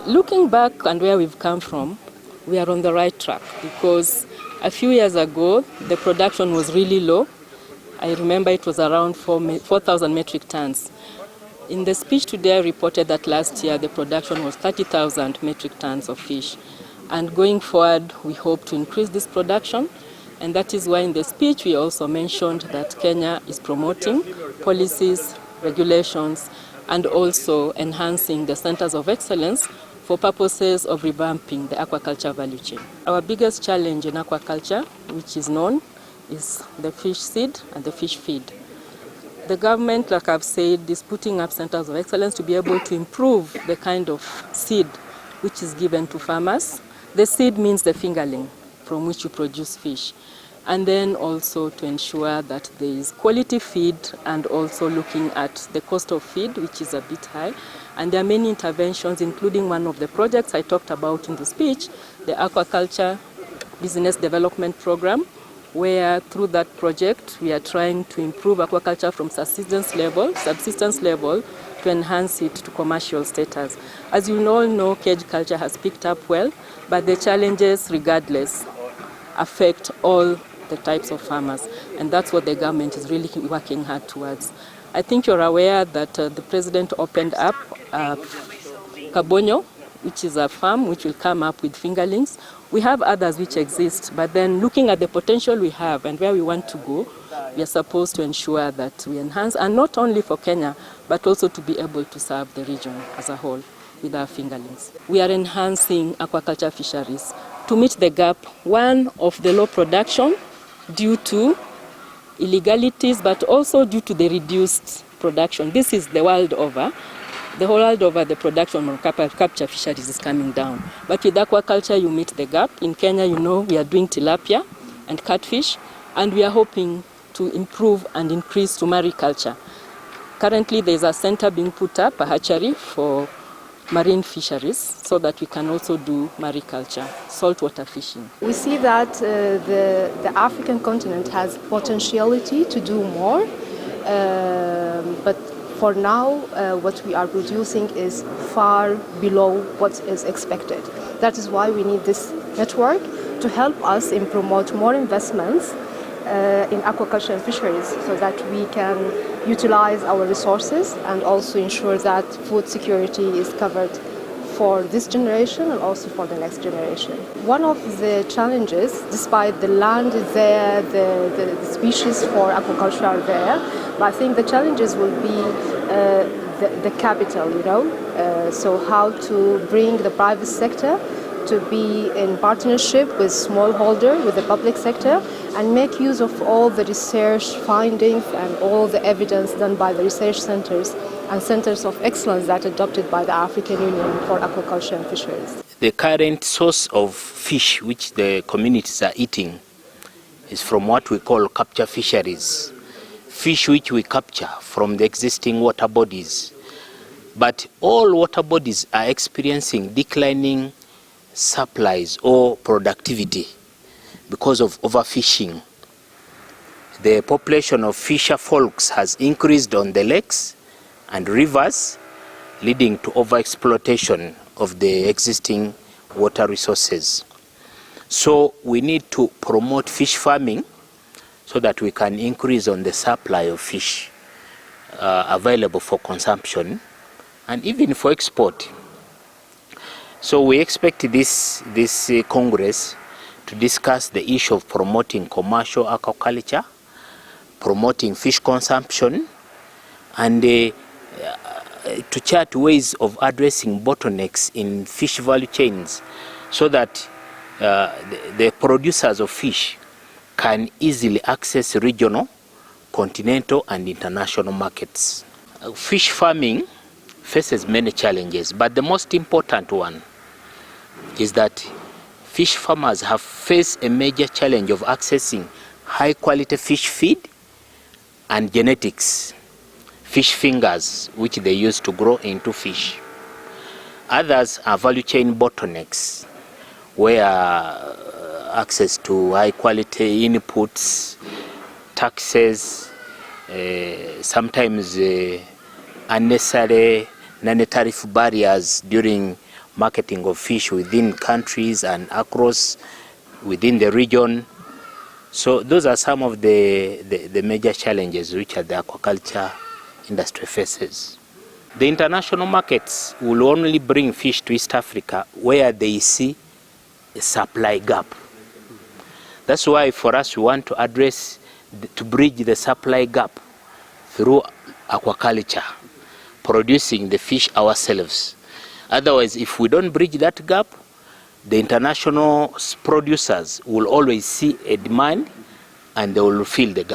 Looking back and where we've come from, we are on the right track because a few years ago, the production was really low. I remember it was around 4,000 metric tons. In the speech today, I reported that last year the production was 30,000 metric tons of fish. And going forward, we hope to increase this production. And that is why in the speech we also mentioned that Kenya is promoting policies, regulations, and also enhancing the centers of excellence for purposes of revamping the aquaculture value chain. Our biggest challenge in aquaculture, which is known, is the fish seed and the fish feed. The government, like I've said, is putting up centers of excellence to be able to improve the kind of seed which is given to farmers. The seed means the fingerling from which you produce fish. And then also to ensure that there is quality feed and also looking at the cost of feed, which is a bit high. And there are many interventions, including one of the projects I talked about in the speech, the Aquaculture Business Development Program, where through that project we are trying to improve aquaculture from subsistence level to enhance it to commercial status. As you all know, cage culture has picked up well, but the challenges, regardless, affect all the types of farmers, and that's what the government is really working hard towards. I think you're aware that the president opened up Kabonyo, which is a farm which will come up with fingerlings. We have others which exist, but then looking at the potential we have and where we want to go, we are supposed to ensure that we enhance, and not only for Kenya, but also to be able to serve the region as a whole with our fingerlings. We are enhancing aquaculture fisheries to meet the gap, one of the low production due to illegalities, but also due to the reduced production. This is the world over. The whole world over, the production from capture fisheries is coming down. But with aquaculture, you meet the gap. In Kenya, you know, we are doing tilapia and catfish, and we are hoping to improve and increase to mariculture. Currently, there is a center being put up, a hatchery for marine fisheries, so that we can also do mariculture, saltwater fishing. We see that the African continent has potentiality to do more, but for now, what we are producing is far below what is expected. That is why we need this network to help us in promote more investments in aquaculture and fisheries, so that we can utilize our resources and also ensure that food security is covered for this generation and also for the next generation. One of the challenges, despite the land is there, the species for aquaculture are there, but I think the challenges will be the capital, so how to bring the private sector to be in partnership with smallholder, with the public sector, and make use of all the research findings and all the evidence done by the research centers and centers of excellence that are adopted by the African Union for aquaculture and fisheries. The current source of fish which the communities are eating is from what we call capture fisheries. Fish which we capture from the existing water bodies. But all water bodies are experiencing declining supplies or productivity because of overfishing. The population of fisher folks has increased on the lakes and rivers, leading to overexploitation of the existing water resources. So we need to promote fish farming so that we can increase on the supply of fish available for consumption and even for export. So we expect this Congress to discuss the issue of promoting commercial aquaculture, promoting fish consumption, and to chart ways of addressing bottlenecks in fish value chains so that the producers of fish can easily access regional, continental, and international markets. Fish farming faces many challenges, but the most important one is that fish farmers have faced a major challenge of accessing high quality fish feed and genetics, fish fingers, which they use to grow into fish. Others are value chain bottlenecks, where access to high quality inputs, taxes, sometimes unnecessary non-tariff barriers during marketing of fish within countries and across within the region. So those are some of the major challenges which the aquaculture industry faces. The international markets will only bring fish to East Africa where they see a supply gap. That's why for us we want to address, to bridge the supply gap through aquaculture, producing the fish ourselves. Otherwise, if we don't bridge that gap, the international producers will always see a demand and they will fill the gap.